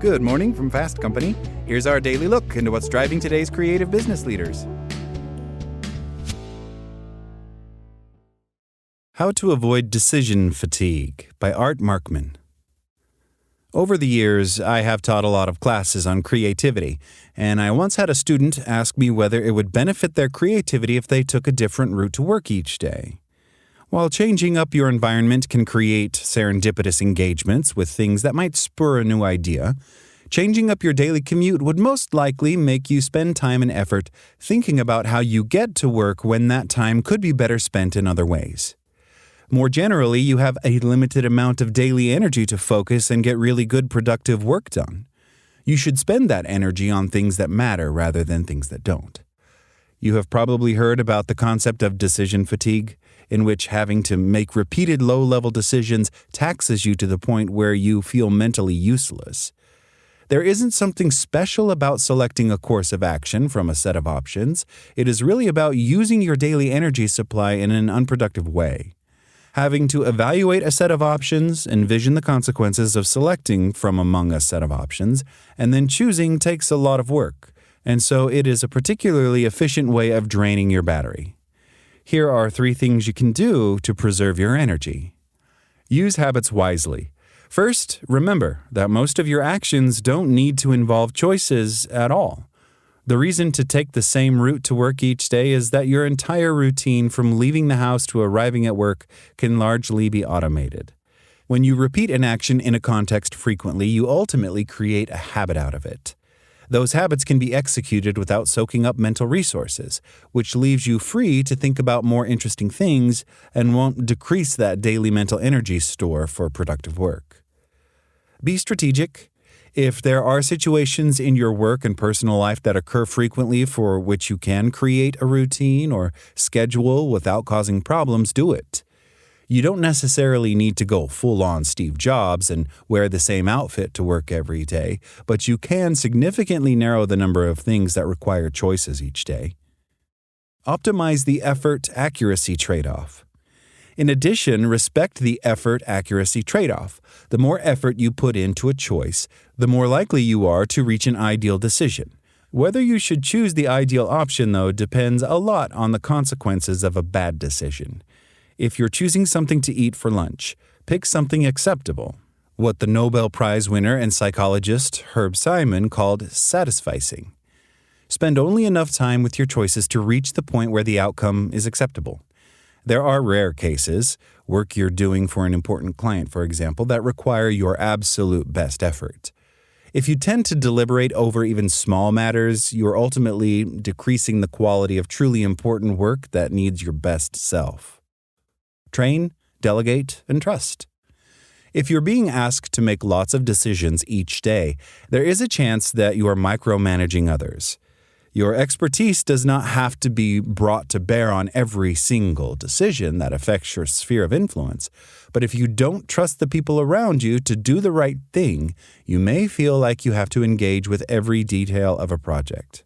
Good morning from Fast Company. Here's our daily look into what's driving today's creative business leaders. How to Avoid Decision Fatigue by Art Markman. Over the years, I have taught a lot of classes on creativity, and I once had a student ask me whether it would benefit their creativity if they took a different route to work each day. While changing up your environment can create serendipitous engagements with things that might spur a new idea, changing up your daily commute would most likely make you spend time and effort thinking about how you get to work when that time could be better spent in other ways. More generally, you have a limited amount of daily energy to focus and get really good productive work done. You should spend that energy on things that matter rather than things that don't. You have probably heard about the concept of decision fatigue, in which having to make repeated low-level decisions taxes you to the point where you feel mentally useless. There isn't something special about selecting a course of action from a set of options. It is really about using your daily energy supply in an unproductive way. Having to evaluate a set of options, envision the consequences of selecting from among a set of options, and then choosing takes a lot of work, and so it is a particularly efficient way of draining your battery. Here are 3 things you can do to preserve your energy. Use habits wisely. First, remember that most of your actions don't need to involve choices at all. The reason to take the same route to work each day is that your entire routine from leaving the house to arriving at work can largely be automated. When you repeat an action in a context frequently, you ultimately create a habit out of it. Those habits can be executed without soaking up mental resources, which leaves you free to think about more interesting things and won't decrease that daily mental energy store for productive work. Be strategic. If there are situations in your work and personal life that occur frequently for which you can create a routine or schedule without causing problems, do it. You don't necessarily need to go full-on Steve Jobs and wear the same outfit to work every day, but you can significantly narrow the number of things that require choices each day. Optimize the effort-accuracy trade-off. In addition, respect the effort-accuracy trade-off. The more effort you put into a choice, the more likely you are to reach an ideal decision. Whether you should choose the ideal option, though, depends a lot on the consequences of a bad decision. If you're choosing something to eat for lunch, pick something acceptable. What the Nobel Prize winner and psychologist Herb Simon called satisficing. Spend only enough time with your choices to reach the point where the outcome is acceptable. There are rare cases, work you're doing for an important client, for example, that require your absolute best effort. If you tend to deliberate over even small matters, you're ultimately decreasing the quality of truly important work that needs your best self. Train, delegate, and trust. If you're being asked to make lots of decisions each day, there is a chance that you are micromanaging others. Your expertise does not have to be brought to bear on every single decision that affects your sphere of influence, but if you don't trust the people around you to do the right thing, you may feel like you have to engage with every detail of a project.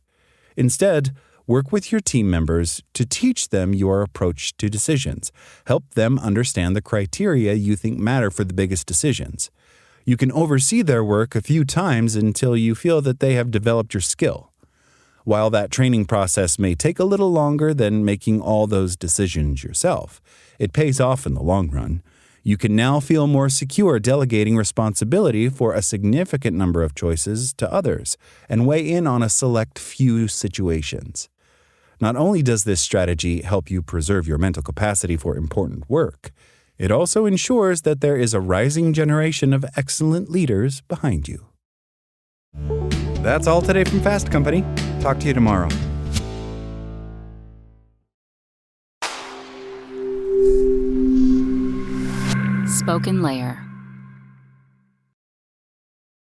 Instead, work with your team members to teach them your approach to decisions. Help them understand the criteria you think matter for the biggest decisions. You can oversee their work a few times until you feel that they have developed your skill. While that training process may take a little longer than making all those decisions yourself, it pays off in the long run. You can now feel more secure delegating responsibility for a significant number of choices to others and weigh in on a select few situations. Not only does this strategy help you preserve your mental capacity for important work, it also ensures that there is a rising generation of excellent leaders behind you. That's all today from Fast Company. Talk to you tomorrow. Spoken Layer.